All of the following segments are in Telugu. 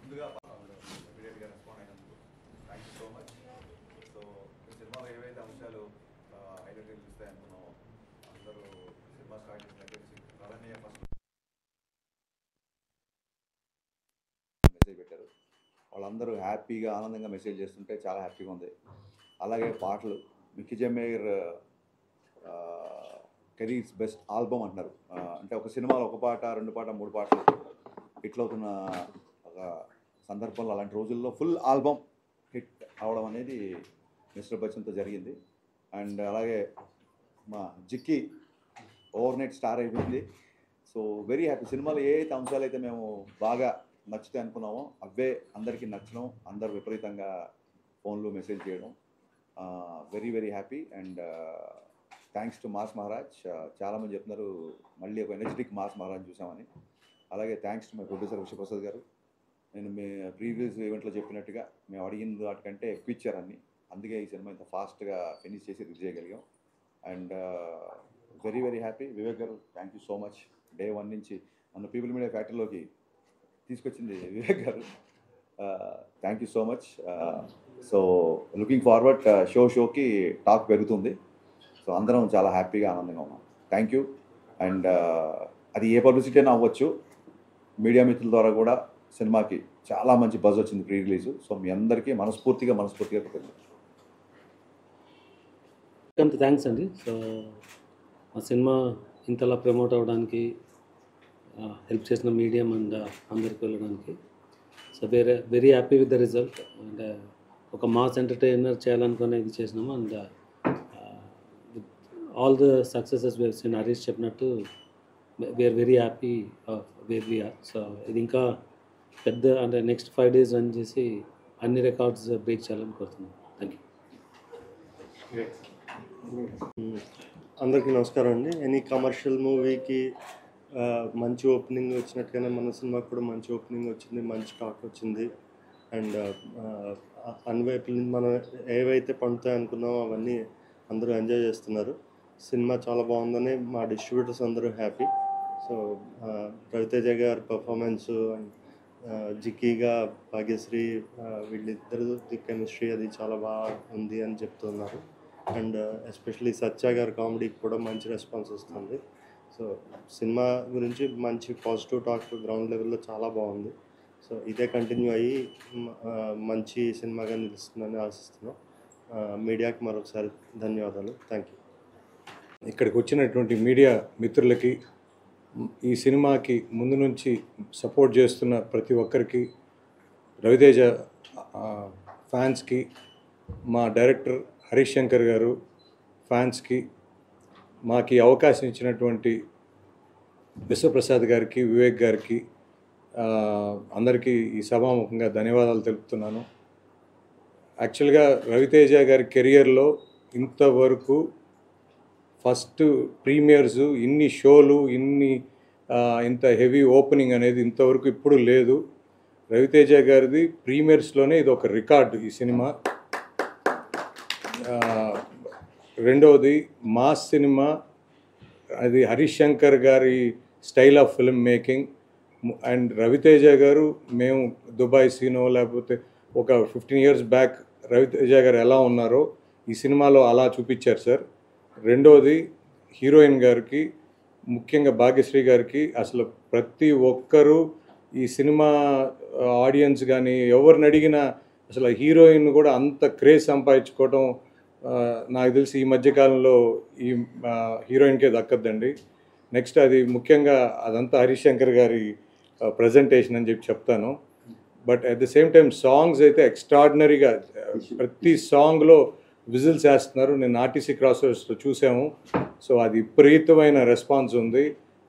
ముందుగా ఇమీడియట్గా రెస్పాండ్ అయినందుకు thank you so much. So సినిమాలో ఏవైతే అంశాలు హైలైట్ ఇస్తాయి అనుకున్నామో అందరూ సినిమా స్టార్ట్ చేసిన దగ్గర నుంచి అలానే ఫస్ట్ మెసేజ్ పెట్టారు. వాళ్ళందరూ హ్యాపీగా ఆనందంగా మెసేజ్ చేస్తుంటే చాలా హ్యాపీగా ఉంది. అలాగే పాటలు Mickey J mayor careers best album అంటున్నారు. అంటే ఒక సినిమాలో ఒక పాట, 2 పాట, 3 పాటలు హిట్ అవుతున్న ఒక సందర్భంలో అలాంటి రోజుల్లో ఫుల్ ఆల్బమ్ హిట్ అవడం అనేది మిస్టర్ బచ్చన్తో జరిగింది. అండ్ అలాగే మా జిక్కి ఓవర్ నైట్ స్టార్ అయిపోయింది. So very happy. సినిమాలో ఏ అయితే అంశాలు అయితే మేము బాగా నచ్చుతాయి అనుకున్నామో అవే అందరికీ నచ్చడం, అందరు విపరీతంగా ఫోన్లో మెసేజ్ చేయడం, very very happy. And thanks to mass Maharaj. చాలామంది చెప్తున్నారు మళ్ళీ ఒక ఎనర్జెటిక్ మాస్ మహారాజ్ చూసామని. అలాగే thanks to my producer Vishwaprasad గారు. నేను మీ ప్రీవియస్ ఈవెంట్లో చెప్పినట్టుగా మేము అడిగిన వాటికంటే ఎక్కువ ఇచ్చారని, అందుకే ఈ సినిమా ఇంత ఫాస్ట్గా ఫినిష్ చేసి రిలీజ్ చేయగలిగాం. And very very happy. Vivek గారు thank you so much. Day 1 నుంచి నన్ను పీపుల్ మీడియా ఫ్యాక్టరీలోకి తీసుకొచ్చింది వివేక్ గారు. Thank you so much. So looking forward షోకి టాక్ పెరుగుతుంది. సో అందరం చాలా హ్యాపీగా ఆనందంగా ఉన్నాం. Thank you. అండ్ అది ఏ పబ్లిసిటీ అయినా అవ్వచ్చు, మీడియా మిత్రుల ద్వారా కూడా సినిమాకి చాలా మంచి బజ్ వచ్చింది ప్రీ రిలీజ్. సో మీ అందరికీ మనస్ఫూర్తిగా థ్యాంక్స్ అండి. సో ఆ సినిమా ఇంతలా ప్రమోట్ అవ్వడానికి హెల్ప్ చేసిన మీడియం అండ్ అందరికి వెళ్ళడానికి. So very happy with the result. And ఒక మాస్ ఎంటర్టైనర్ చేయాలనుకునే ఇది చేసినాము. And all the successes we've seen Harish చెప్పినట్టు we are very happy where we are. So ఇది ఇంకా పెద్ద అంటే నెక్స్ట్ 5 days రన్ చేసి అన్ని రికార్డ్స్ బ్రేక్ చేయాలని కోరుతున్నాను. Thank you. అందరికీ నమస్కారం అండి. ఎనీ కమర్షియల్ మూవీకి మంచి ఓపెనింగ్ వచ్చినట్టుగానే మన సినిమాకి కూడా మంచి ఓపెనింగ్ వచ్చింది, మంచి టాక్ వచ్చింది. అండ్ అన్ని వైపుల నుంచి మనం ఏవైతే పండుతాయి అనుకున్నామో అవన్నీ అందరూ ఎంజాయ్ చేస్తున్నారు. సినిమా చాలా బాగుందని మా డిస్ట్రిబ్యూటర్స్ అందరూ హ్యాపీ. సో రవితేజ గారి పర్ఫార్మెన్సు అండ్ జిక్కీగా భాగ్యశ్రీ వీళ్ళిద్దరు కెమిస్ట్రీ అది చాలా బాగా ఉంది అని చెప్తున్నారు. అండ్ ఎస్పెషలీ సత్య గారి కామెడీకి కూడా మంచి రెస్పాన్స్ వస్తుంది. సో సినిమా గురించి మంచి పాజిటివ్ టాక్ గ్రౌండ్ లెవెల్లో చాలా బాగుంది. సో ఇదే కంటిన్యూ అయ్యి మంచి సినిమాగా నిలుస్తుందని ఆశిస్తున్నాం. మీడియాకి మరొకసారి ధన్యవాదాలు. Thank you. ఇక్కడికి వచ్చినటువంటి మీడియా మిత్రులకి, ఈ సినిమాకి ముందు నుంచి సపోర్ట్ చేస్తున్న ప్రతి ఒక్కరికి, రవితేజ ఫ్యాన్స్కి, మా డైరెక్టర్ హరీష్ శంకర్ గారు ఫ్యాన్స్కి, మాకు అవకాశం ఇచ్చినటువంటి విశ్వప్రసాద్ గారికి, వివేక్ గారికి, అందరికీ ఈ సభాముఖంగా ధన్యవాదాలు తెలుపుతున్నాను. యాక్చువల్గా రవితేజ గారి కెరియర్లో ఇంతవరకు ఫస్ట్ ప్రీమియర్స్, ఇన్ని షోలు, ఇంత హెవీ ఓపెనింగ్ అనేది ఇంతవరకు ఇప్పుడు లేదు. రవితేజ గారిది ప్రీమియర్స్లోనే ఇది ఒక రికార్డు ఈ సినిమా. రెండవది మాస్ సినిమా, అది హరీష్ శంకర్ గారి style of film making. And Ravi Teja గారు, మేము దుబాయ్ సీనో లేకపోతే ఒక 15 years బ్యాక్ రవితేజ గారు ఎలా ఉన్నారో ఈ సినిమాలో అలా చూపించారు సార్. రెండోది హీరోయిన్ గారికి, ముఖ్యంగా భాగ్యశ్రీ గారికి, అసలు ప్రతి ఒక్కరూ ఈ సినిమా ఆడియన్స్ కానీ ఎవరిని అడిగినా అసలు హీరోయిన్ కూడా అంత క్రేజ్ సంపాదించుకోవడం నాకు తెలిసి ఈ మధ్యకాలంలో ఈ హీరోయిన్కే దక్కద్దండి. నెక్స్ట్ అది ముఖ్యంగా అదంతా హరీష్ శంకర్ గారి ప్రజెంటేషన్ అని చెప్తాను. But at the same time songs అయితే ఎక్స్ట్రాడినరీగా, ప్రతి సాంగ్లో విజిల్స్ వేస్తున్నారు. నేను ఆర్టీసీ క్రాస్ రోడ్స్లో చూసాము. సో అది విపరీతమైన రెస్పాన్స్ ఉంది.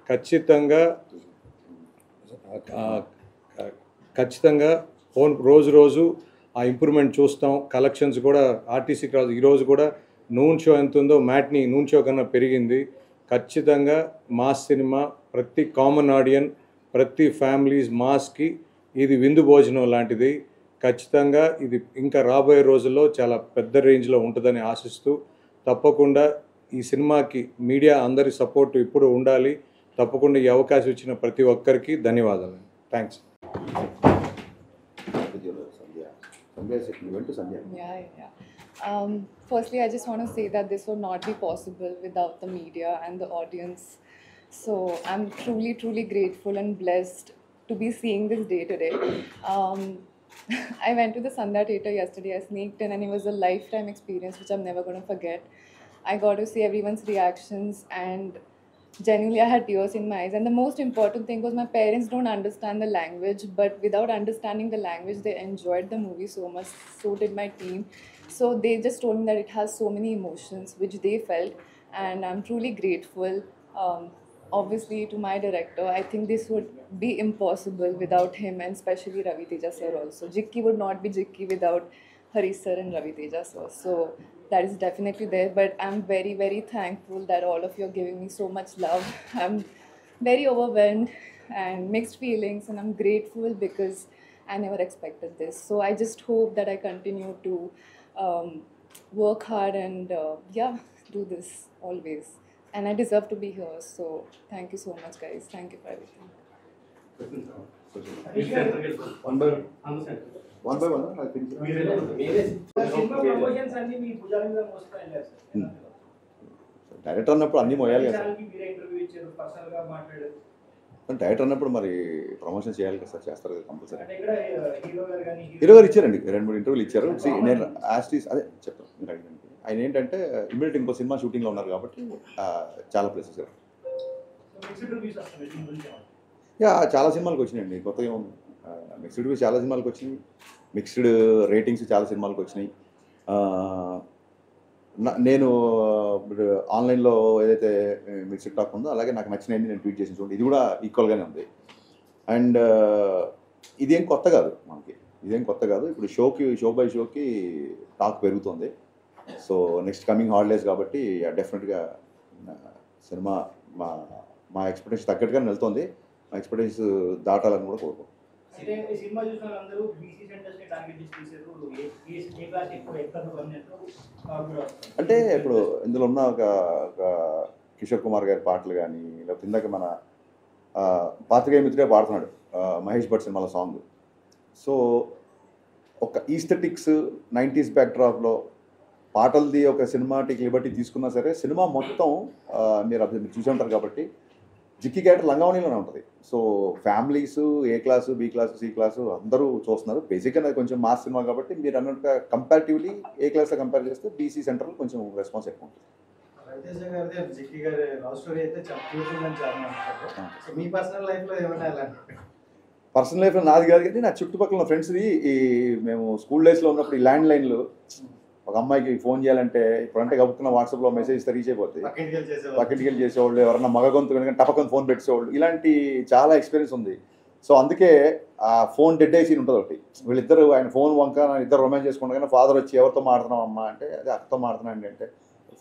ఖచ్చితంగా రోజు ఆ ఇంప్రూవ్మెంట్ చూస్తాం. కలెక్షన్స్ కూడా ఆర్టీసీ క్రాస్ ఈరోజు కూడా నూన్ షో ఎంత ఉందో మ్యాట్ని నూన్ షో కన్నా పెరిగింది. ఖచ్చితంగా మాస్ సినిమా, ప్రతి కామన్ ఆడియన్, ప్రతి ఫ్యామిలీస్ మాస్కి ఇది విందు భోజనం లాంటిది. ఖచ్చితంగా ఇది ఇంకా రాబోయే రోజుల్లో చాలా పెద్ద రేంజ్లో ఉంటుందని ఆశిస్తూ, తప్పకుండా ఈ సినిమాకి మీడియా అందరి సపోర్ట్ ఇప్పుడు ఉండాలి. తప్పకుండా ఈ అవకాశం ఇచ్చిన ప్రతి ఒక్కరికి ధన్యవాదాలు. Thanks. Firstly, I just want to say that this would not be possible without the media and the audience. So I'm truly, truly grateful and blessed to be seeing this day today. I went to the Sandhya Theatre yesterday. I sneaked in, and it was a lifetime experience which I'm never going to forget. I got to see everyone's reactions, and genuinely I had tears in my eyes. And the most important thing was my parents don't understand the language, but without understanding the language, they enjoyed the movie so much. So did my team. So they just told me that it has so many emotions which they felt, and I'm truly grateful. Obviously, to my director, I think this would be impossible without him, and especially Ravi Teja sir also. Jikki would not be Jikki without Harish sir and Ravi Teja sir. So that is definitely there. But I'm very, very thankful that all of you are giving me so much love. I'm very overwhelmed and mixed feelings, and I'm grateful because I never expected this. So I just hope that I continue to work hard and do this always. And I deserve to be here. So thank you so much, guys. Thank you for everything. One by one, I think. Director అన్నప్పుడు అన్నీ మోయాలి కదా సార్. డైరెక్టర్ అన్నప్పుడు మరి ప్రమోషన్ చేయాలి కదా సార్, చేస్తారు కదా కంపల్సరీ. హీరో గారు ఇచ్చారండి, 2-3 ఇంటర్వ్యూలు ఇచ్చారు. నేను యాస్టీస్ అదే చెప్తాను మీరు అడిగినందుకు. ఆయన ఏంటంటే ఇమ్మీడియట్ ఇంకో సినిమా షూటింగ్లో ఉన్నారు కాబట్టి చాలా ప్లేసెస్ చాలా సినిమాలకు వచ్చినాయండి. కొత్తగా ఏముంది, మిక్స్డ్ రివ్యూస్ చాలా సినిమాలకు వచ్చినాయి, మిక్స్డ్ రేటింగ్స్ చాలా సినిమాలకు వచ్చినాయి. నేను ఆన్లైన్లో ఏదైతే మిక్స్డ్ టాక్ ఉందో అలాగే నాకు నచ్చినవి నేను ట్వీట్ చేసిన చూడండి, ఇది కూడా ఈక్వల్గానే ఉంది. అండ్ ఇదేం కొత్త కాదు మనకి, ఇదేం కొత్త కాదు. ఇప్పుడు షో బై షోకి టాక్ పెరుగుతుంది. సో నెక్స్ట్ కమింగ్ హాలిడేస్ కాబట్టి డెఫినెట్గా సినిమా మా ఎక్స్పెక్టేషన్ తగ్గట్టుగానే వెళ్తుంది. మా ఎక్స్పెక్టేషన్స్ దాటాలని కూడా కోరుకుంటున్నాం. అంటే ఇప్పుడు ఇందులో ఉన్న ఒక కిషోర్ కుమార్ గారి పాటలు కానీ, లేకపోతే ఇందాక మన పాత్రికేయ మిత్రుడే పాడుతున్నాడు మహేష్ భట్ సినిమాల సాంగ్. సో ఒక ఈస్థెటిక్స్ 90s బ్యాక్డ్రాప్లో పాటలది ఒక సినిమాటిక్ లిబర్టీ తీసుకున్నా సరే, సినిమా మొత్తం మీరు చూసి ఉంటారు కాబట్టి జిక్కి క్యారెక్టర్ లంగావణిలోనే ఉంటుంది. So families A class, B class, C class అందరూ చూస్తున్నారు. బేసిక్గా అది కొంచెం మాస్ సినిమా కాబట్టి మీరు అన్నట్టుగా కంపారిటివ్లీ ఏ క్లాస్తో కంపేర్ చేస్తే బీసీ సెంటర్లో కొంచెం రెస్పాన్స్ ఎక్కువ ఉంటుంది. పర్సనల్ లైఫ్లో నాది కాదు కానీ నా చుట్టుపక్కల ఫ్రెండ్స్ది మేము స్కూల్ డేస్లో ఉన్నప్పుడు ఈ ల్యాండ్ లైన్లు ఒక అమ్మాయికి ఫోన్ చేయాలంటే ఇప్పుడంటే గబుక్కున్న వాట్సాప్లో మెసేజ్ ఇస్తే రీచ్ అయిపోతుంది. పక్కింటికి వెళ్ళి చేసేవాళ్ళు, ఎవరన్నా మగ గొంతు కనుక టపకం ఫోన్ పెట్టేవాళ్ళు, ఇలాంటి చాలా ఎక్స్పీరియన్స్ ఉంది. సో అందుకే ఆ ఫోన్ డెడ్ అయ్యి సీన్ ఉంటుంది ఒకటి. వీళ్ళిద్దరు ఆయన ఫోన్ వంక ఇద్దరు రొమాన్స్ చేసుకుంటే ఫాదర్ వచ్చి ఎవరితో మాడుతున్నాం అమ్మా అంటే అదే అక్కతో మాడుతున్నాండి అంటే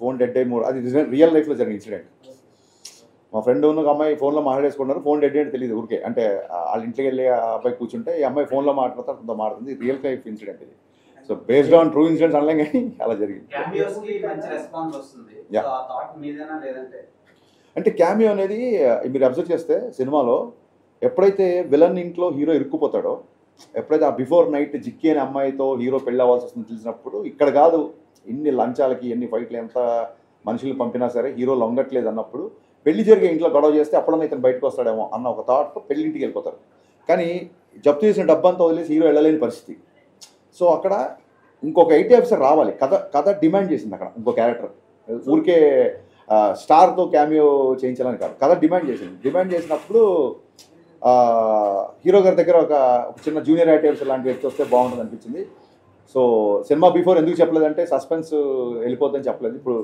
ఫోన్ డెడ్ అయ్యి అది రియల్ లైఫ్లో జరిగిన ఇన్సిడెంట్. మా ఫ్రెండ్ ఉన్న అమ్మాయి ఫోన్లో మాట్లాడేసుకుంటారు, ఫోన్ డెడ్ అంటే తెలియదు ఊరికే. అంటే వాళ్ళ ఇంటికి వెళ్ళి ఆ అబ్బాయి కూర్చుంటే ఈ అమ్మాయి ఫోన్లో మాట్లాడుతారు, అంత మారుతుంది. రియల్ లైఫ్ ఇన్సిడెంట్ ఇది. So based on true incidents అనలేం కానీ అలా జరిగింది. అంటే క్యామియో అనేది మీరు అబ్జర్వ్ చేస్తే సినిమాలో ఎప్పుడైతే విలన్ ఇంట్లో హీరో ఇరుక్కుపోతాడో, ఎప్పుడైతే ఆ బిఫోర్ నైట్ జిక్కి అనే అమ్మాయితో హీరో పెళ్ళి అవ్వాల్సి వస్తుంది తెలిసినప్పుడు, ఇక్కడ కాదు ఇన్ని లంచాలకి ఎన్ని ఫైట్లు ఎంత మనుషులు పంపినా సరే హీరో లొంగట్లేదు అన్నప్పుడు, పెళ్లి జరిగే ఇంట్లో గొడవ చేస్తే అప్పుడన్నా ఇతను బయటకు వస్తాడేమో అన్న ఒక థాట్తో పెళ్ళింటికి వెళ్ళిపోతారు. కానీ జప్తు చేసిన డబ్బంతా వదిలేసి హీరో వెళ్ళలేని పరిస్థితి. సో అక్కడ ఇంకొక ఐటీ ఆఫీసర్ రావాలి, కథ డిమాండ్ చేసింది. అక్కడ ఇంకో క్యారెక్టర్ ఊరికే స్టార్తో క్యామియో చేయించాలని కాదు, కథ డిమాండ్ చేసింది. డిమాండ్ చేసినప్పుడు హీరో గారి దగ్గర ఒక చిన్న జూనియర్ ఐటీ ఆఫీసర్ లాంటి వ్యక్తి వస్తే బాగుంటుంది అనిపించింది. సో సినిమా బిఫోర్ ఎందుకు చెప్పలేదంటే సస్పెన్స్ వెళ్ళిపోతుందని చెప్పలేదు. ఇప్పుడు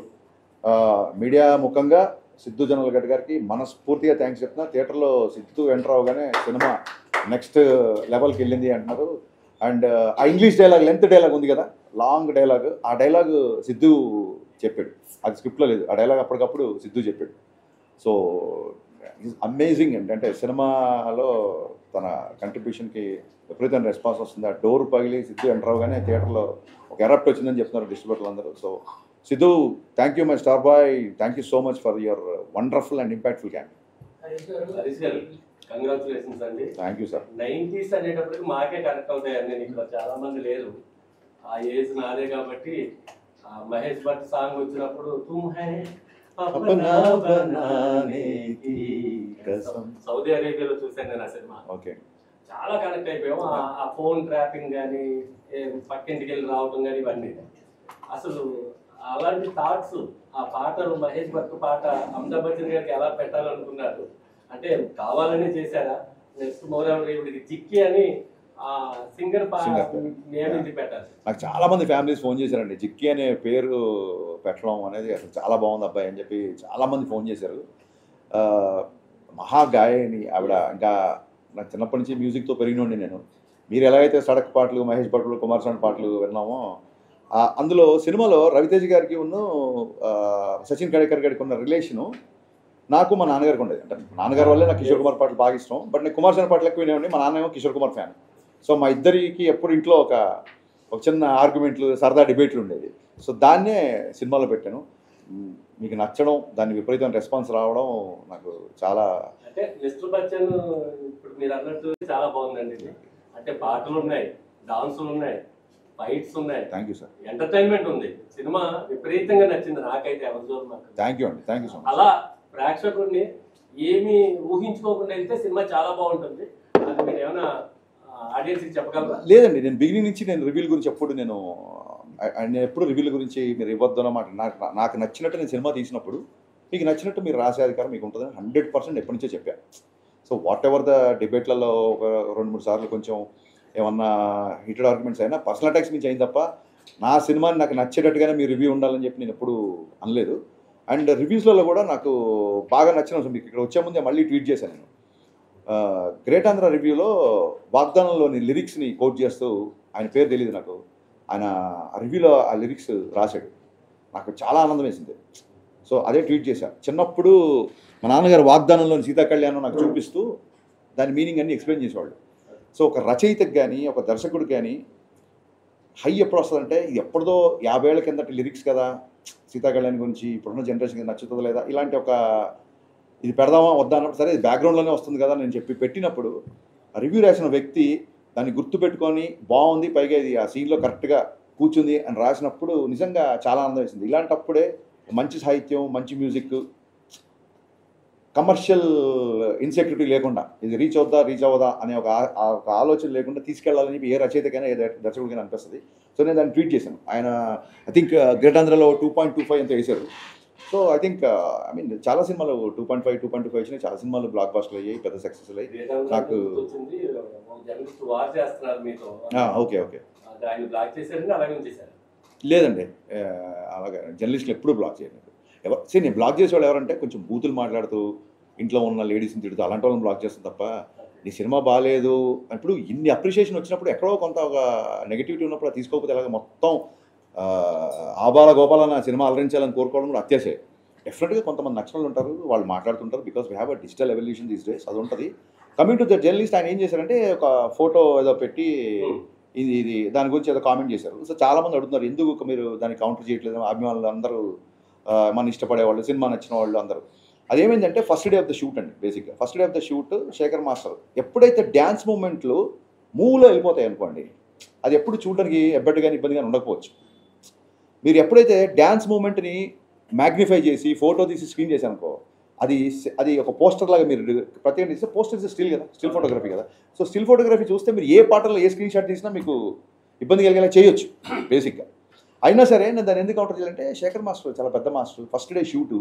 మీడియా ముఖంగా సిద్ధు జొన్నలగడ్డ గారికి మనస్ఫూర్తిగా థ్యాంక్స్ చెప్తున్నా. థియేటర్లో సిద్ధు ఎంటర్ అవగానే సినిమా నెక్స్ట్ లెవెల్కి వెళ్ళింది అంటున్నారు. అండ్ ఆ ఇంగ్లీష్ డైలాగ్, లెంత్ డైలాగ్ ఉంది కదా, లాంగ్ డైలాగ్, ఆ డైలాగ్ సిద్ధు చెప్పాడు, అది స్క్రిప్ట్లో లేదు. ఆ డైలాగ్ అప్పటికప్పుడు సిద్ధు చెప్పాడు. సో అమేజింగ్ అంటే సినిమాలో తన కంట్రిబ్యూషన్కి విపరీతమైన రెస్పాన్స్ వస్తుంది. ఆ డోర్ పగిలి సిద్ధు ఎంటర్ అవగానే థియేటర్లో ఒక ఎరప్ట్ వచ్చిందని చెప్తున్నారు డిస్ట్రిబ్యూటర్లు అందరూ. So Siddhu, thank you my star boy, thank you so much for your wonderful and impactful camp. Harish గారు కంగ్రాచులేషన్స్ అండి. Thank you sir. 90s అనేటప్పటికి మాకే కనెక్ట్ అవుతాయండి. నేను ఇక్కడ చాలా మంది లేరు, ఆ ఏజ్ నాదే కాబట్టి. మహేష్ భట్ సాంగ్ వచ్చినప్పుడు తుమ్ high Apna బనానే key Kasam, Saudi అరేబియాలో చూశాను నేను ఆ సినిమా. ఓకే, చాలా కనెక్ట్ అయిపోయాము. ఆ ఫోన్ ట్రాపింగ్ కానీ, పక్కింటికి వెళ్ళి రావడం కానీ, ఇవన్నీ అసలు అలాంటి థాట్స్. ఆ పాటలు మహేష్ భట్ పాట అమితాబ్ బచ్చన్ గారికి ఎలా పెట్టాలనుకున్నారు అంటే కావాలనే చేశారా? నెక్స్ట్ మోరవర్ ఇవిడికి చిక్కి అని ఆ సింగర్ నేమింది పెట్టాలి. నాకు చాలా మంది ఫ్యామిలీస్ ఫోన్ చేశారండి. జిక్కి అనే పేరు పెట్టడం అనేది అసలు చాలా బాగుంది అబ్బాయి అని చెప్పి చాలామంది ఫోన్ చేశారు. మహాగాయని ఆవిడ. ఇంకా నాకు చిన్నప్పటి నుంచి మ్యూజిక్తో పెరిగినండి నేను. మీరు ఎలాగైతే సడక్ పాటలు, మహేష్ భట్లు, కుమారస్వామి పాటలు విన్నామో, అందులో సినిమాలో రవితేజ గారికి ఉన్న సచిన్ కడేకర్ గారికి ఉన్న రిలేషను నాకు మా నాన్నగారికి ఉండేది. అంటే నాన్నగారి వల్లే నాకు కిషోర్ కుమార్ పాటలు బాగా ఇష్టం. బట్ నేను కుమారస్వామి పాటలు ఎక్కువ వినేవాడిని. మా నాన్న ఏమో కిషోర్ కుమార్ ఫ్యాన్. సో మా ఇద్దరికి ఎప్పుడు ఇంట్లో ఒక చిన్న ఆర్గ్యుమెంట్లు, సరదా డిబేట్లు ఉండేది. సో దాన్నే సినిమాలో పెట్టాను. మీకు నచ్చడం, దాన్ని విపరీతమైన రెస్పాన్స్ రావడం నాకు చాలా. అంటే మిస్టర్ బచ్చన్ ఇప్పుడు మీరు అన్నట్టు చాలా బాగుందండి ఇది. అంటే పాటలు ఉన్నాయి, డాన్సులు ఉన్నాయి, ఫైట్స్ ఉన్నాయి. Thank you sir. ఎంటర్టైన్మెంట్ ఉంది. సినిమా విపరీతంగా నచ్చింది నాకైతే. ఎవరితో థ్యాంక్ యూ అండి, థ్యాంక్ యూ సో మచ్. అలా ప్రేక్షకుడిని ఏమీ ఊహించుకోకుండా వెళ్తే సినిమా చాలా బాగుంటుంది. అది మీరు ఏమైనా ఆడియన్స్కి చెప్పగలరా? లేదండి, నేను బిగినింగ్ నుంచి నేను రివ్యూల గురించి ఎప్పుడు నేను ఎప్పుడు రివ్యూల గురించి మీరు ఇవ్వద్దు అన్నమాట. నాకు నచ్చినట్టు నేను సినిమా తీసినప్పుడు మీకు నచ్చినట్టు మీరు రాసే అధికారం మీకు ఉంటుందని 100% ఎప్పటి నుంచో చెప్పాను. సో వాట్ ఎవర్ ద డిబేట్లలో ఒక 2-3 సార్లు కొంచెం ఏమన్నా హీటెడ్ ఆర్గ్యుమెంట్స్ అయినా పర్సనల్ అటాక్స్ నుంచి అయింది తప్ప నా సినిమాని నాకు నచ్చేటట్టుగానే మీ రివ్యూ ఉండాలని చెప్పి నేను ఎప్పుడు అనలేదు. అండ్ రివ్యూస్లలో కూడా నాకు బాగా నచ్చిన మీకు ఇక్కడ వచ్చే ముందే మళ్ళీ ట్వీట్ చేశాను నేను. గ్రేట్ ఆంధ్ర రివ్యూలో వాగ్దానంలోని లిరిక్స్ని కోట్ చేస్తూ, ఆయన పేరు తెలియదు నాకు, ఆయన ఆ రివ్యూలో ఆ లిరిక్స్ రాశాడు. నాకు చాలా ఆనందం వేసింది. సో అదే ట్వీట్ చేశాను. చిన్నప్పుడు మా నాన్నగారు వాగ్దానంలోని సీతా కళ్యాణం నాకు చూపిస్తూ దాని మీనింగ్ అన్ని ఎక్స్ప్లెయిన్ చేసేవాళ్ళు. సో ఒక రచయితకు కానీ, ఒక దర్శకుడికి కానీ హై ఎప్పుడు వస్తుందంటే, ఇది ఎప్పుడుదో 50 ఏళ్ల కిందటి లిరిక్స్ కదా, సీతా కళ్యాణ్ గురించి ఇప్పుడున్న జనరేషన్కి నచ్చుతుందో లేదా, ఇలాంటి ఒక ఇది పెడదామా వద్దా అన్నప్పుడు సరే ఇది బ్యాక్గ్రౌండ్లోనే వస్తుంది కదా నేను చెప్పి పెట్టినప్పుడు రివ్యూ రాసిన వ్యక్తి దాన్ని గుర్తుపెట్టుకొని బాగుంది, పైగా ఇది ఆ సీన్లో కరెక్ట్గా కూర్చుంది అని రాసినప్పుడు నిజంగా చాలా ఆనందం వేసింది. ఇలాంటప్పుడే మంచి సాహిత్యం, మంచి మ్యూజిక్, కమర్షియల్ ఇన్సెక్యూరిటీ లేకుండా ఇది రీచ్ అవ్వదా అనే ఒక ఆలోచన లేకుండా తీసుకెళ్లాలని చెప్పి ఏ రచయితకైనా, ఏ దర్శకుడికైనా అనిపిస్తుంది. సో నేను దాన్ని ట్వీట్ చేశాను. ఆయన ఐ థింక్ గ్రేట్ ఆంధ్రలో 2.25 అంత వేశారు. So I think I mean చాలా సినిమాలు 2.5 వచ్చినాయి. చాలా సినిమాలు బ్లాక్ బస్టర్లు అయ్యాయి, పెద్ద సక్సెస్లు అయ్యాయి. నాకు ఓకే ఆయన బ్లాక్ చేశారని అలాగే ఉంచేశారు. లేదండి, అలాగే జర్నలిస్టులు ఎప్పుడూ బ్లాక్ చేయలేదు. సరే నేను బ్లాక్ చేసేవాళ్ళు ఎవరంటే కొంచెం బూతులు మాట్లాడుతూ ఇంట్లో ఉన్న లేడీస్ని తిడుతూ అలాంటి వాళ్ళని బ్లాక్ చేస్తాను తప్ప, నీ సినిమా బాగాలేదు ఇప్పుడు ఇన్ని అప్రిషియేషన్ వచ్చినప్పుడు ఎక్కడో కొంత ఒక నెగిటివిటీ ఉన్నప్పుడు అది తీసుకోకపోతే అలాగే మొత్తం ఆబాల గోపాల నా సినిమా అలరించాలని కోరుకోవడం కూడా అత్యాశే. డెఫినెట్గా కొంతమంది నక్షలు ఉంటారు, వాళ్ళు మాట్లాడుతుంటారు. Because we have a digital evolution these days, అది ఉంటుంది. కమింగ్ టు ద జర్నలిస్ట్, ఆయన ఏం చేశారంటే ఒక ఫోటో ఏదో పెట్టి ఇది దాని గురించి ఏదో కామెంట్ చేశారు. సో చాలామంది అడుగుతున్నారు ఎందుకు మీరు దాన్ని కౌంటర్ చేయట్లేదు, అభిమానులు అందరూ మన ఇష్టపడేవాళ్ళు, సినిమా నచ్చిన వాళ్ళు అందరూ. అదేమైందంటే first day of the shoot అండి. బేసిక్గా first day of the shoot Shekhar master ఎప్పుడైతే డ్యాన్స్ మూమెంట్లు మూవ్లో వెళ్ళిపోతాయి అనుకోండి, అది ఎప్పుడు చూడడానికి ఎబ్బెట్టుగాని ఇబ్బందిగా ఉండకపోవచ్చు. మీరు ఎప్పుడైతే డ్యాన్స్ మూమెంట్ని మ్యాగ్నిఫై చేసి ఫోటో తీసి స్క్రీన్ చేశారనుకో, అది ఒక పోస్టర్ లాగా మీరు ప్రత్యేకంగా తీస్తే, పోస్టర్ ఇస్తే స్టిల్ కదా, స్టిల్ ఫోటోగ్రఫీ కదా. సో స్టిల్ ఫోటోగ్రఫీ చూస్తే మీరు ఏ పాటలో ఏ స్క్రీన్ షాట్ తీసినా మీకు ఇబ్బంది కలిగేలా చేయొచ్చు బేసిక్గా. అయినా సరే నేను దాన్ని ఎందుకు కౌంటర్ చేయాలంటే, శేఖర్ మాస్టర్ చాలా పెద్ద మాస్టర్. ఫస్ట్ డే షూటు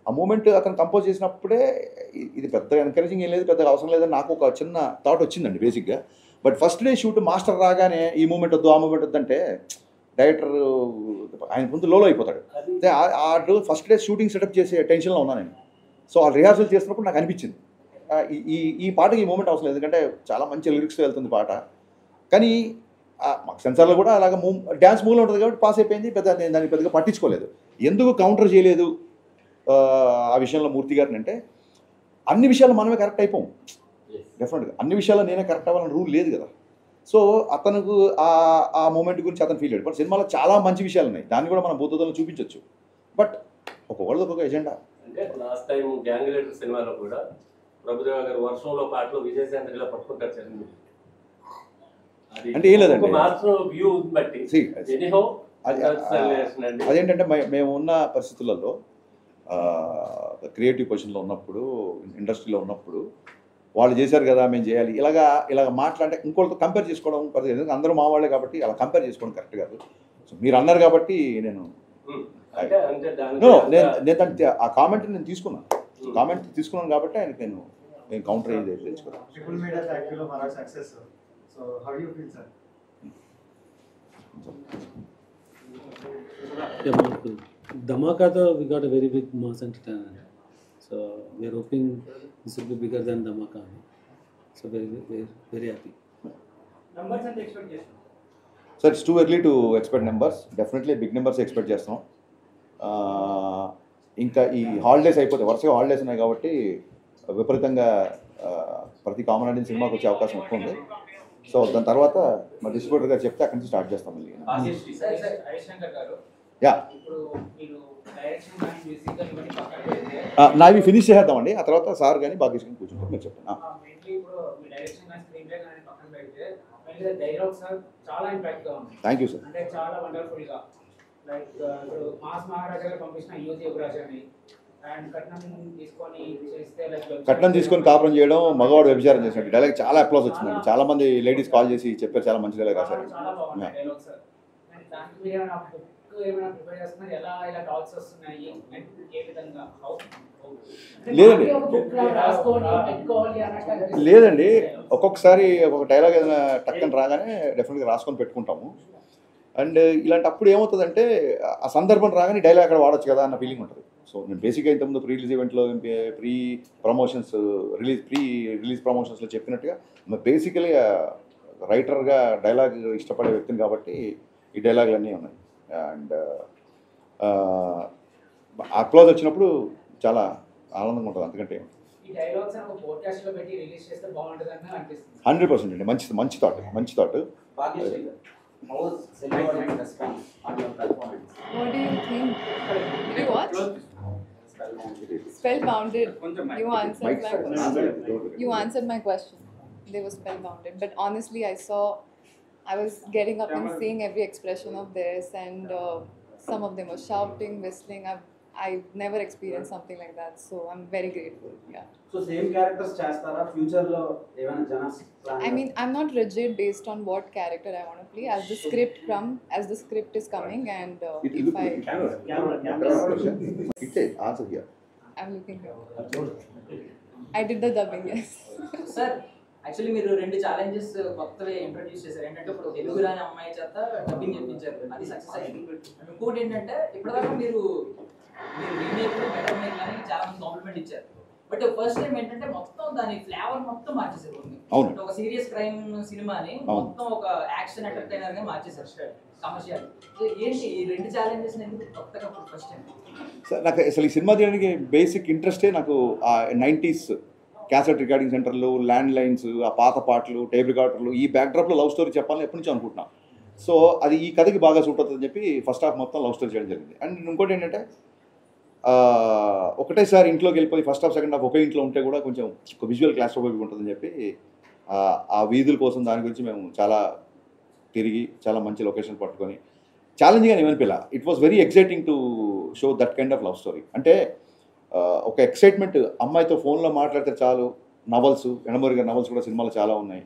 ఆ మూమెంట్ అతను కంపోజ్ చేసినప్పుడే ఇది పెద్దగా ఎంకరేజింగ్ ఏం లేదు, పెద్దగా అవసరం లేదని నాకు ఒక చిన్న థాట్ వచ్చిందండి బేసిక్గా. But first day shoot master రాగానే ఈ మూమెంట్ వద్దు, ఆ మూమెంట్ వద్దంటే డైరెక్టర్ ఆయన ముందు లోలో అయిపోతాడు. ఆ ఫస్ట్ డే షూటింగ్ సెటప్ చేసే టెన్షన్లో ఉన్నాను నేను. సో ఆ రిహార్సల్ చేసినప్పుడు నాకు అనిపించింది ఈ పాటకి ఈ మూమెంట్ అవసరం లేదు, ఎందుకంటే చాలా మంచి లిరిక్స్ వెళ్తుంది పాట. కానీ మాకు సెన్సార్లో కూడా అలాగ డ్యాన్స్ మూవ్లో ఉంటుంది కాబట్టి పాస్ అయిపోయింది. నేను దాన్ని పెద్దగా పట్టించుకోలేదు. ఎందుకు కౌంటర్ చేయలేదు ఆ విషయంలో మూర్తి గారిని అంటే, అన్ని విషయాలు మనమే కరెక్ట్ అయిపోం. డెఫినెట్గా అన్ని విషయాల్లో నేనే కరెక్ట్ అవ్వాలని రూల్ లేదు కదా. సో అతనుకు ఆ మూమెంట్ గురించి అతను ఫీల్ అయ్యాడు. బట్ సినిమాలో చాలా మంచి విషయాలు ఉన్నాయి, దాన్ని కూడా మనం భూతద్దంలో చూపించవచ్చు. బట్ ఒక్కొక్కళ్ళది ఒక్కొక్క ఎజెండా. అంటే లాస్ట్ టైం గ్యాంగ్ లీడర్ సినిమాలో కూడా ప్రభుదేవ గారు వర్షంలో పాటలో విజయశాంతిలో పట్టుకుంటారు చరణ్. అంటే ఏం లేదండి, మాస్టర్ వ్యూ బట్టి ఎనీహౌ అదేంటంటే మేము ఉన్న పరిస్థితులలో క్రియేటివ్ పొజిషన్లో ఉన్నప్పుడు, ఇండస్ట్రీలో ఉన్నప్పుడు వాళ్ళు చేశారు కదా మేము చేయాలి ఇలాగ మాట్లాడే ఇంకోళ్ళతో కంపేర్ చేసుకోవడం పద్ధతి. ఎందుకంటే అందరూ మా వాళ్ళే కాబట్టి అలా కంపేర్ చేసుకోవడం కరెక్ట్ కాదు. సో మీరు అన్నారు కాబట్టి నేను ఆ కామెంట్ నేను తీసుకున్నాను కాబట్టి ఆయనకి నేను కౌంటర్ అయ్యేది తెలుసుకున్నాను. Dhamaka, we got a very big mass entertainment. So we are hoping this will be bigger than Dhamaka. So very happy. Numbers and expectations. So it's too early to expect numbers. Definitely big numbers expect చేస్తాం. ఇంకా ఈ హాలిడేస్ అయిపోతే వరుసగా హాలిడేస్ ఉన్నాయి కాబట్టి విపరీతంగా ప్రతి కామన్ ఆడియన్స్ సినిమాకి వచ్చే అవకాశం ఎక్కువ ఉంది. సో దాని తర్వాత మా డిస్ట్రిబ్యూటర్ గారు చెప్తే అక్కడి నుంచి స్టార్ట్ చేస్తాం మళ్ళీ. యా, నావి ఫినిష్ చేద్దామండి, ఆ తర్వాత సార్ కానీ భాగ్యశ్రీ కానీ కూర్చుంటారు. మీరు చెప్పండి. Thank you sir. కట్నం తీసుకొని కాపురం చేయడం మగవాడు వ్యభిచారం చేసినట్టు డైలాగ్ చాలా అప్లాస్ వచ్చిందండి. చాలా మంది లేడీస్ కాల్ చేసి చెప్పారు, చాలా మంచి డైలాగ్ రాశారు. లేదండి, ఒక్కొక్కసారి ఒక డైలాగ్ ఏదైనా టక్కని రాగానే డెఫినెట్గా రాసుకొని పెట్టుకుంటాము. అండ్ ఇలాంటప్పుడు ఏమవుతుందంటే ఆ సందర్భం రాగానే డైలాగ్ అక్కడ వాడచ్చు కదా అన్న ఫీలింగ్ ఉంటుంది. సో నేను బేసిక్గా ఇంతకుముందు ప్రీ రిలీజ్ ఈవెంట్లో ప్రీ రిలీజ్ ప్రమోషన్స్లో చెప్పినట్టుగా బేసికలీ రైటర్గా డైలాగ్ ఇష్టపడే వ్యక్తిని కాబట్టి ఈ డైలాగులు అన్నీ ఉన్నాయి. అండ్ అప్లాజ్ వచ్చినప్పుడు చాలా ఆనందంగా ఉంటుంది. అంతకంటే 100% అండి. మంచి thought. How was Silverman response on your performance? What do you think? Did you watch? Spellbounded. You answered my question. They were spellbounded. But honestly, I was getting up and seeing every expression of theirs, and some of them were shouting, whistling. I've never experienced something like that, so I'm very grateful. Yeah. So same characters chestara future lo evana janas plan. I mean, I'm not rigid based on what character I want to play. As the script is coming, and if I answer here. I'm looking here. I did the dubbing, yes. Sir, actually మీరు 2 ఛాలెంజెస్ కొత్తగా ఇంట్రొడ్యూస్ చేశారు. ఏంటంటే ఇప్పుడు తెలుగు రాని అమ్మాయి చేత డబ్బింగ్ చెప్పించారు, అది సక్సెస్ అయింది. ఇంకోటి ఏంటంటే ఇప్పటిదాకా మీరు రీమేక్ బెటర్ మేక్ అని చాలా మంది కాంప్లిమెంట్ ఇచ్చారు. బట్ ఫస్ట్ టైం ఏంటంటే మొత్తం దాని ఫ్లేవర్ మొత్తం మార్చేశారు. ఒక సీరియస్ క్రైమ్ సినిమాని మొత్తం ఒక యాక్షన్ ఎంటర్టైనర్ గా మార్చేశారు కమర్షియల్. ఏంటి ఈ 2 ఛాలెంజెస్ ఎందుకు కొత్తగా ఫస్ట్ టైం? సార్ నాకు అసలు ఈ సినిమా తీయడానికి బేసిక్ ఇంట్రెస్టే నాకు ఆ 90s క్యాసెట్ రికార్డింగ్ సెంటర్లు, ల్యాండ్ లైన్స్, ఆ పాత పాటలు, టేప్ రికార్డర్లు, ఈ బ్యాక్డ్రాప్లో లవ్ స్టోరీ చెప్పాలని ఎప్పటి నుంచో అనుకుంటున్నాను. సో అది ఈ కథకి బాగా సూట్ అవుతుందని చెప్పి ఫస్ట్ హాఫ్ మొత్తం లవ్ స్టోరీ చేయడం జరిగింది. అండ్ ఇంకోటి ఏంటంటే ఒకటేసారి ఇంట్లోకి వెళ్ళిపోయి ఫస్ట్ హాఫ్ సెకండ్ హాఫ్ ఒకే ఇంట్లో ఉంటే కూడా కొంచెం విజువల్ క్లాస్ట్రోఫోబిక్ ఉంటుందని చెప్పి ఆ వీధుల కోసం దాని గురించి మేము చాలా తిరిగి చాలా మంచి లొకేషన్ పట్టుకొని ఛాలెంజింగ్ అని ఏమనిపించలా. It was very exciting to show that kind of love story. అంటే ఒక ఎక్సైట్మెంట్, అమ్మాయితో ఫోన్లో మాట్లాడితే చాలు, నవల్స్ ఎండమూరి గారి నవల్స్ కూడా సినిమాలో చాలా ఉన్నాయి,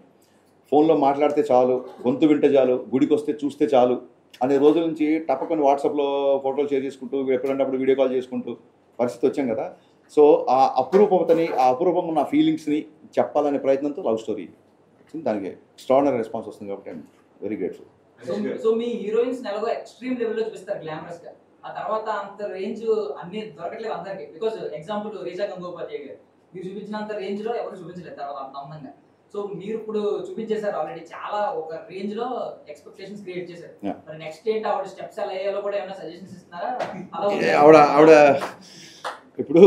ఫోన్లో మాట్లాడితే చాలు, గొంతు వింటే చాలు, గుడికి వస్తే చూస్తే చాలు అనే రోజుల నుంచి టపకొని వాట్సాప్లో ఫోటోలు షేర్ చేసుకుంటూ ఎప్పుడంటప్పుడు వీడియో కాల్ చేసుకుంటూ పరిస్థితి వచ్చాం కదా. సో ఆ అపురూపం ఉన్న ఫీలింగ్స్ని చెప్పాలనే ప్రయత్నంతో లవ్ స్టోరీ వచ్చింది. దానికి ఎక్స్ట్రాడినరీ రెస్పాన్స్ వస్తుంది కాబట్టి I'm very grateful. So me heroines నెలలో ఎక్స్ట్రీమ్ లెవెల్లో చూపిస్తారు గ్లామరస్ గా, ఆ తర్వాత అంత రేంజ్ అన్ని దొరకట్లేదు అందరికి. బికాజ్ ఎగ్జాంపుల్ రీజా గంగోపాధ్యాయ గారు మీరు చూపించినంత రేంజ్ లో ఎవరు చూపించలేదు తర్వాత అంత అందంగా. సో మీరు ఇప్పుడు చూపించేశారు ఆల్రెడీ, చాలా ఒక రేంజ్ లో ఎక్స్పెక్టేషన్స్ క్రియేట్ చేశారు. మరి నెక్స్ట్ ఏంటి ఆవిడ స్టెప్స్ ఎలా అయ్యాలో కూడా ఏమైనా సజెషన్స్ ఇస్తున్నారా? అలా ఆవిడ ఇప్పుడు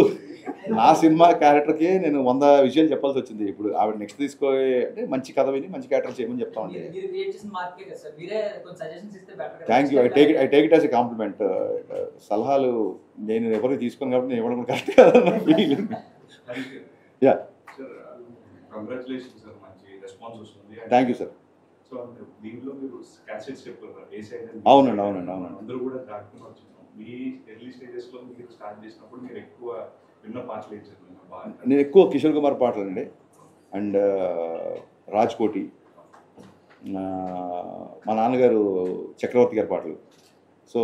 నా సినిమా క్యారెక్టర్కి నేను 100 విషయాలు చెప్పాల్సి వచ్చింది. ఇప్పుడు ఆవిడ నెక్స్ట్ తీసుకోే అంటే మంచి కథ విని మంచి క్యారెక్టర్ చేయమని చెప్తా ఉండే. Thank you. I take it as a compliment. సలహాలు నేను ఎవరికి తీసుకుని కాబట్టి నేను ఇవ్వడం కరెక్ట్ కాదన్న ఫీలింగ్. యా, కంగ్రాచులేషన్స్ సార్, మంచి రెస్పాన్స్ వస్తుంది. Thank you sir. సో దీంట్లో మీరు క్యాసెట్స్ చెప్పారు ఏ సైడ్? అవునండి. అందరూ కూడా దాటుకుని వచ్చినాం. మీ ఎర్లీ స్టేజెస్లో మీరు స్టార్ట్ చేసినప్పుడు మీరు ఎక్కువ విన్న పాటలు ఏం చెప్పారు? నేను ఎక్కువ కిషోర్ కుమార్ పాటలు అండి, అండ్ రాజ్కోటి, మా నాన్నగారు చక్రవర్తి గారి పాటలు. సో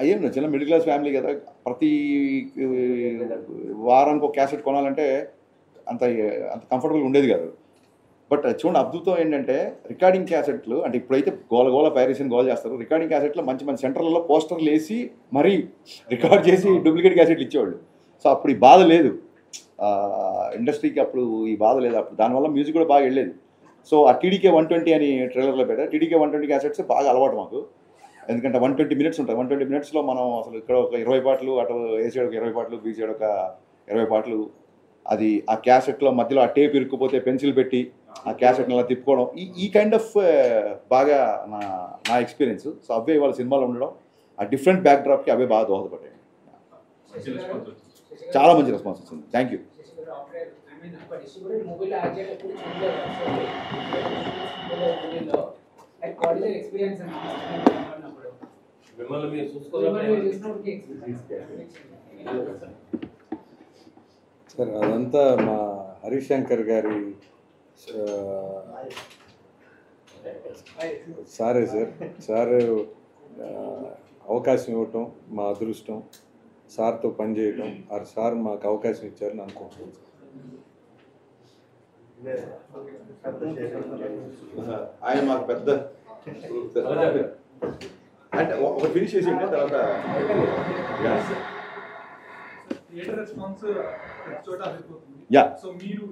అయ్యేం చిన్న మిడిల్ క్లాస్ ఫ్యామిలీ కదా, ప్రతి వారానికి ఒక క్యాసెట్ కొనాలంటే అంత కంఫర్టబుల్గా ఉండేది కాదు. బట్ చూడండి, అద్భుతం ఏంటంటే రికార్డింగ్ క్యాసెట్లు అంటే ఇప్పుడైతే గోల పైరసీని గోల్ చేస్తారు. రికార్డింగ్ క్యాసెట్లో మంచి సెంటర్లలో పోస్టర్లు వేసి మరీ రికార్డ్ చేసి డూప్లికేట్ క్యాసెట్లు ఇచ్చేవాళ్ళు. సో అప్పుడు ఈ బాధ లేదు, ఇండస్ట్రీకి అప్పుడు ఈ బాధ లేదు. అప్పుడు దానివల్ల మ్యూజిక్ కూడా బాగా వెళ్ళేది. సో ఆ టీడీకే 120 అని ట్రైలర్లో పెట్టారు. టీడీకే 120 క్యాసెట్స్ బాగా అలవాటు మాకు, ఎందుకంటే 120 minutes ఉంటాయి. 120 minutesలో మనం అసలు ఇక్కడ ఒక 20 పాటలు, అటు ఏ సైడ్ ఒక 20 పాటలు, బీ సైడ్ ఒక 20 పాటలు. అది ఆ క్యాసెట్లో మధ్యలో ఆ టేప్ ఇరుక్కుపోతే పెన్సిల్ పెట్టి ఆ క్యాసెట్ని అలా తిప్పుకోవడం, ఈ కైండ్ ఆఫ్ బాగా నా ఎక్స్పీరియన్స్. సో అవే వాళ్ళ సినిమాలో ఉండడం, ఆ డిఫరెంట్ బ్యాక్ డ్రాప్కి అవే బాగా దోహదపడ్డాయి. చాలా మంచి రెస్పాన్స్ వచ్చింది. Thank you. సార్ అదంతా మా హరిశంకర్ గారి సారే సార్. సార్ అవకాశం ఇవ్వటం మా అదృష్టం, సార్తో పనిచేయటం, ఆ సార్ మాకు అవకాశం ఇచ్చారని అనుకుంటున్నాను. ఆయన మాకు పెద్ద అంటే ఒక ఫినిష్ చేసి తర్వాత థియేటర్ రెస్పాన్స్ చోట అదిరిపోతుంది. యా, సో మీరు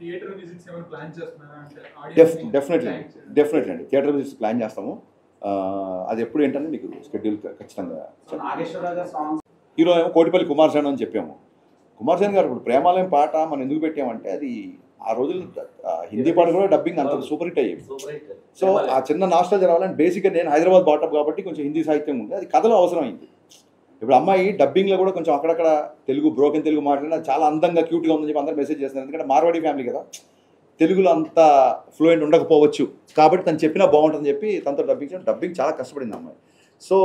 థియేటర్ విజిట్స్ ఏమైనా ప్లాన్ చేస్తున్నారా? అంటే డెఫినెట్లీ అండి, థియేటర్ విజిట్స్ ప్లాన్ చేస్తాము. అది ఎప్పుడు ఏంటంటే మీకు షెడ్యూల్ ఖచ్చితంగా. హీరో ఏమో కోటిపల్లి కుమార్ సేన్ అని చెప్పాము. కుమార్ సేన్ గారు ఇప్పుడు ప్రేమాలయం పాట మనం ఎందుకు పెట్టామంటే అది ఆ రోజుల్లో హిందీ పాట కూడా డబ్బింగ్ అంత సూపర్ హిట్ అయ్యేది. సో ఆ చిన్న నాస్టాలజీ రావాలని బేసిక్గా నేను హైదరాబాద్ బాటప్ కాబట్టి కొంచెం హిందీ సాహిత్యం ఉంది, అది కథలో అవసరం అయింది. ఇప్పుడు అమ్మాయి డబ్బింగ్లో కూడా కొంచెం అక్కడక్కడ తెలుగు బ్రోకెన్ తెలుగు మాట్లాడినా చాలా అందంగా క్యూట్గా ఉందని చెప్పి అందరూ మెసేజ్ చేస్తున్నారు. ఎందుకంటే మార్వాడి ఫ్యామిలీ కదా, తెలుగులో అంత ఫ్లూయెంట్ ఉండకపోవచ్చు కాబట్టి తను చెప్పినా బాగుంటుందని చెప్పి తనతో డబ్బింగ్ చాలా కష్టపడింది అమ్మాయి. సో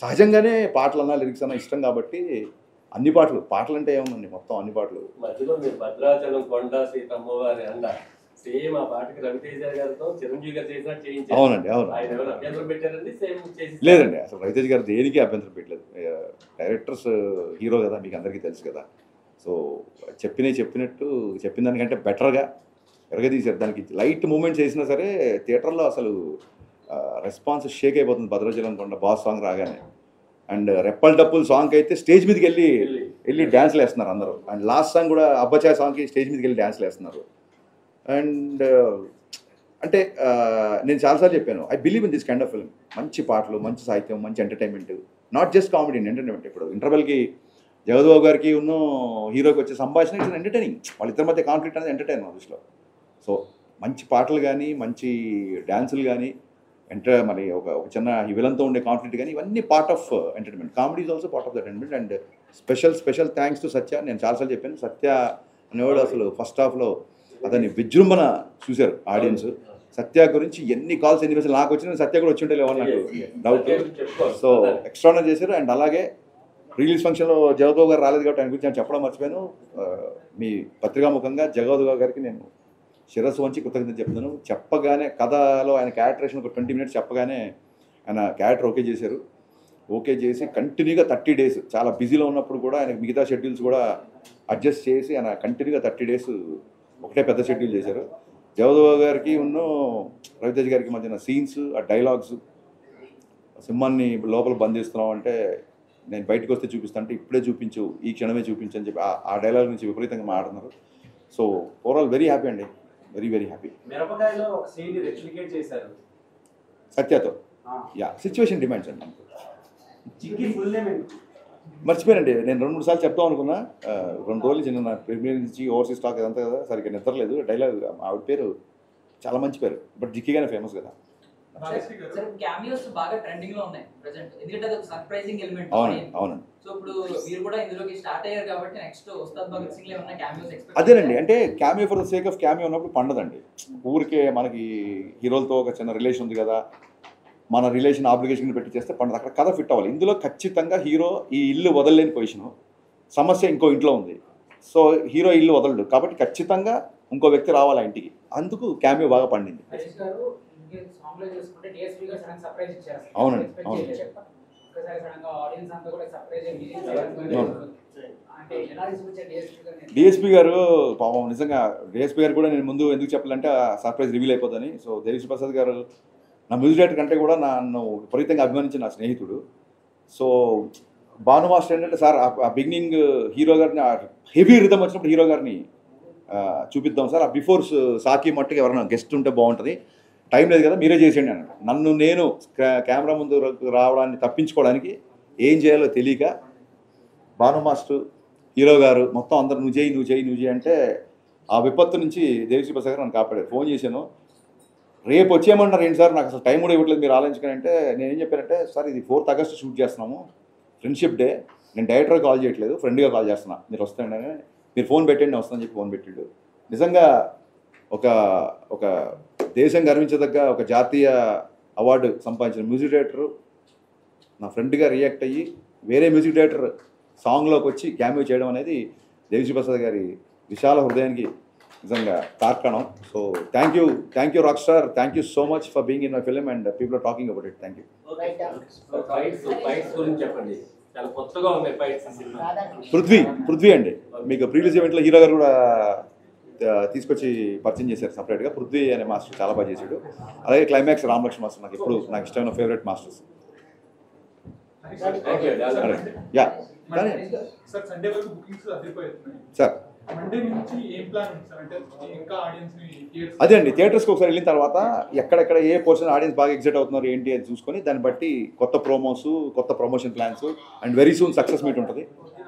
సహజంగానే పాటలు అన్నా లిరిక్స్ అన్నా ఇష్టం కాబట్టి అన్ని పాటలు అంటే ఏముందండి, మొత్తం అన్ని పాటలు. మధ్యలో మీరు భద్రాచలం కొండ సీతమ్మ వారి అండ సేమ్ ఆ పాటకి రవితేజ గారితో చిరంజీవి గారు చేసినట్టు చేయించారు. అవునండి, అవును. ఆయన ఎవరు అభ్యంతరం పెట్టారండి? సేమ్ చేసి లేదండి, అసలు రవితేజ గారు దేనికి అభ్యంతరం పెట్టలేదు. డైరెక్టర్స్ హీరో కదా, మీకు అందరికీ తెలుసు కదా. సో చెప్పినట్టు చెప్పిన దానికంటే బెటర్గా ఎరగదీశారు. దానికి లైట్ మూమెంట్స్ వేసినా సరే థియేటర్లో అసలు రెస్పాన్స్ షేక్ అయిపోతుంది. భద్రాచలం కొండ బాస్ సాంగ్ రాగానే, అండ్ రెప్పల్ డప్పుల్ సాంగ్ అయితే స్టేజ్ మీదకి వెళ్ళి డ్యాన్స్లు వేస్తున్నారు అందరూ. అండ్ లాస్ట్ సాంగ్ కూడా అబ్బచాయ్ సాంగ్కి స్టేజ్ మీదకి వెళ్ళి డ్యాన్స్లు వేస్తున్నారు. అండ్ అంటే నేను చాలాసార్లు చెప్పాను, I believe in this kind of film. మంచి పాటలు, మంచి సాహిత్యం, మంచి entertainment, not just comedy, entertainment. ఇప్పుడు ఇంటర్వెల్కి జగద్బాబు గారికి ఉన్న హీరోకి వచ్చే సంభాషణ ఇట్స్ ఎంటర్టైనింగ్. వాళ్ళిద్దరి మధ్య కాన్ఫ్లిక్ట్ అనేది ఎంటర్టైన్ దృష్టిలో. సో మంచి పాటలు కానీ, మంచి డ్యాన్సులు కానీ, మరి ఒక చిన్న విలన్తో ఉండే కాన్ఫ్లిక్ట్ కానీ, ఇవన్నీ part of entertainment. Comedy is also part of the entertainment. And special thanks to Satya. నేను చాలాసార్లు చెప్పాను, సత్య అనేవాడు అసలు ఫస్ట్ హాఫ్లో అతన్ని విజృంభణ చూశారు ఆడియన్స్. సత్య గురించి ఎన్ని కాల్స్ ఎన్ని మెసేజ్ నాకు వచ్చిన, సత్య కూడా వచ్చి ఉంటే లేవని నాకు డౌట్. సో ఎక్స్ట్రానర్ చేశారు. అండ్ అలాగే రిలీజ్ ఫంక్షన్లో జగద్బాబు గారు రాలేదు కాబట్టి ఆయన గురించి నేను చెప్పడం మర్చిపోయాను. మీ పత్రికాముఖంగా జగద్బాబు గారికి నేను శిరస్సు వంచి కృతజ్ఞత చెప్తున్నాను. చెప్పగానే కథలో ఆయన క్యారెక్టరేషన్ ఒక 20 minutes చెప్పగానే ఆయన క్యారెక్టర్ ఓకే చేశారు. ఓకే చేసి కంటిన్యూగా 30 days చాలా బిజీలో ఉన్నప్పుడు కూడా ఆయన మిగతా షెడ్యూల్స్ కూడా అడ్జస్ట్ చేసి ఆయన కంటిన్యూగా 30 days ఒకటే పెద్ద షెడ్యూల్ చేశారు. జగద్బాబు గారికి ఉన్న రవితేజ్ గారికి మధ్యన సీన్స్, ఆ డైలాగ్స్, సింహాన్ని లోపల బంధిస్తున్నాం అంటే నేను బయటకు వస్తే చూపిస్తాను అంటే ఇప్పుడే చూపించు, ఈ క్షణమే చూపించు అని చెప్పి ఆ డైలాగ్ నుంచి విపరీతంగా మాట్లాడుతున్నారు. సో ఓవరాల్ వెరీ హ్యాపీ అండి, వెరీ హ్యాపీ. మిరపకాయలో ఒక సీన్ రెప్లికేట్ చేశారు సత్యతో. యా, సిచ్యువేషన్ డిమాండ్స్ అండి. జిగ్గి ఫుల్ నేమ్ మర్చిపోయానండి, నేను 2-3 సార్లు చెప్తాం అనుకున్నా. 2 రోజులు నుంచి నా ప్రీమియర్ నుంచి ఓవర్సీస్ స్టాక్ ఇదంతా కదా, సరిగ్గా నిద్రలేదు. డైలాగ్ ఆవిడ పేరు చాలా మంచి పేరు, బట్ జిక్కిగానే ఫేమస్ కదా. సార్ క్యామియోస్ బాగా ట్రెండింగ్ లో ఉన్నాయి ప్రెజెంట్, ఎందుకంటే అది ఒక సర్ప్రైజింగ్ ఎలిమెంట్. అవునండి. సో ఇప్పుడు మీరు కూడా ఇందులోకి స్టార్ట్ అయ్యారు కాబట్టి నెక్స్ట్ ఉస్తాద్ భగత్ సింగ్ లో ఏమన్నా క్యామియోస్ ఎక్స్పెక్ట్? అదేనండి, అంటే cameo for the sake of cameo ఉన్నప్పుడు పండదండి. ఊరికే మనకి హీరోలతో ఒక చిన్న రిలేషన్ ఉంది కదా, మన రిలేషన్ ఆబ్లిగేషన్ పెట్టి చేస్తే పండదు. అక్కడ కథ ఫిట్ అవ్వాలి. ఇందులో ఖచ్చితంగా హీరో ఈ ఇల్లు వదలలేని పొజిషను, సమస్య ఇంకో ఇంట్లో ఉంది. సో హీరో ఇల్లు వదలడు కాబట్టి ఖచ్చితంగా ఇంకో వ్యక్తి రావాలి ఆ ఇంటికి. అందుకు క్యామియో బాగా పండింది. అవునండి, అవును. డిఎస్పీ గారు పాపం నిజంగా, డిఎస్పీ గారు కూడా నేను ముందు ఎందుకు చెప్పాలంటే సర్ప్రైజ్ రివీల్ అయిపోతుందని. సో దేవిశ్రీ ప్రసాద్ గారు నా మ్యూజిక్ డైరెక్టర్ కంటే కూడా నన్ను విపరీతంగా అభిమానించిన నా స్నేహితుడు. సో భాను మాస్టర్ ఏంటంటే, సార్ ఆ బిగినింగ్ హీరో గారిని హెవీ రిథమ్ వచ్చినప్పుడు హీరో గారిని చూపిద్దాం సార్, ఆ బిఫోర్ సాకి మట్టుకు ఎవరైనా గెస్ట్ ఉంటే బాగుంటుంది, టైం లేదు కదా మీరే చేసేయండి అన్నాడు. నన్ను నేను కెమెరా ముందు రావడాన్ని తప్పించుకోవడానికి ఏం చేయాలో తెలియక భాను మాస్టర్, హీరో గారు మొత్తం అందరు నువ్వు చేయి అంటే ఆ విపత్తు నుంచి దేవిశ్రీ ప్రసాద్ గారు నన్ను కాపాడారు. ఫోన్ చేశాను, రేపు వచ్చేయమన్నారు ఏంటి సార్, నాకు అసలు టైం కూడా ఇవ్వట్లేదు మీరు ఆలోచించుకుని అంటే, నేనేం చెప్పానంటే, సార్ ఇది 4th ఆగస్ట్ షూట్ చేస్తున్నాము, ఫ్రెండ్షిప్ డే, నేను డైరెక్టర్ కాల్ చేయట్లేదు, ఫ్రెండ్గా కాల్ చేస్తున్నా, మీరు వస్తాయండి అని. మీరు ఫోన్ పెట్టండి, నేను వస్తానని చెప్పి ఫోన్ పెట్టాడు. నిజంగా ఒక దేశం గర్వించదగ్గ ఒక జాతీయ అవార్డు సంపాదించిన మ్యూజిక్ డైరెక్టరు నా ఫ్రెండ్గా రియాక్ట్ అయ్యి వేరే మ్యూజిక్ డైరెక్టర్ సాంగ్లోకి వచ్చి క్యామియో చేయడం అనేది దేవిశ్రీ ప్రసాద్ గారి విశాల హృదయానికి నిజంగా తార్కాణం. So thank you rock star, thank you so much for being in my film and people are talking about it. Thank you. Fights గురించి చెప్పండి, చాలా కొత్తగా ఉన్నాయి ఫైట్స్. పృథ్వీ అండి, మీకు ప్రీవియస్ ఈవెంట్లో హీరో గారు కూడా తీసుకొచ్చి పరిచయం చేశారు సపరేట్గా. పృథ్వీ అనే మాస్టర్ చాలా బాగా చేశాడు. అలాగే క్లైమాక్స్ రామలక్ష్మణ్ మాస్టర్ నాకు ఇష్టమైన favourite masters. Yeah sir, Sunday వరకు బుకింగ్స్ అదిరిపోతున్నాయి సార్. మండే నుంచి ఏం ప్లాన్ ఉంది సార్? అంటే ఇంకా ఆడియన్స్ ని అదే అండి, థియేటర్స్కి ఒకసారి వెళ్ళిన తర్వాత ఎక్కడెక్కడ ఏ పోర్షన్ ఆడియన్స్ బాగా ఎగ్జైట్ అవుతున్నారు ఏంటి అని చూసుకొని దాన్ని బట్టి కొత్త ప్రోమోస్, కొత్త promotion plans and very soon success meet ఉంటుంది.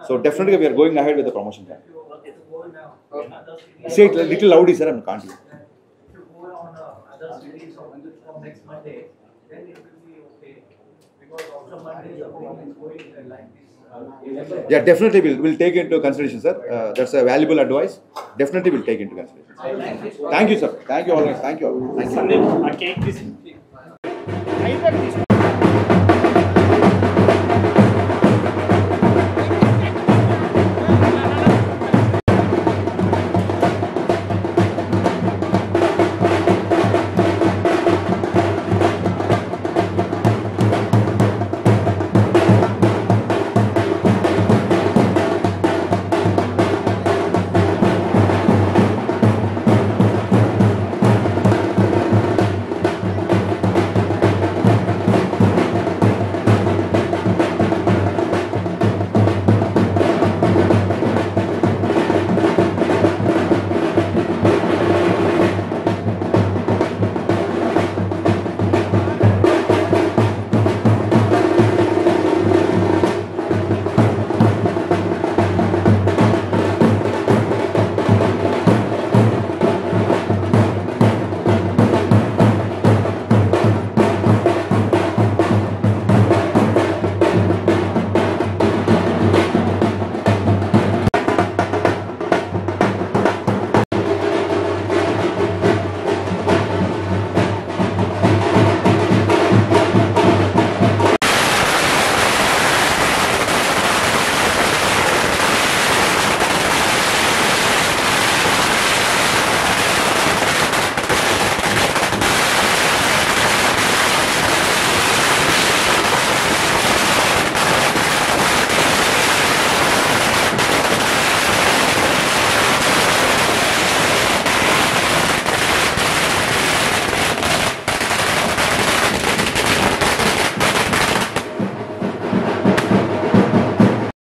సో డెఫినెట్గా we're going ahead with the promotion plan. Say it a little loudly, sir. I can't hear. Yeah, definitely we'll take into consideration, sir. That's a valuable advice. Definitely we'll take into consideration. Thank you, sir. Thank you all. Thank you all. Thank you.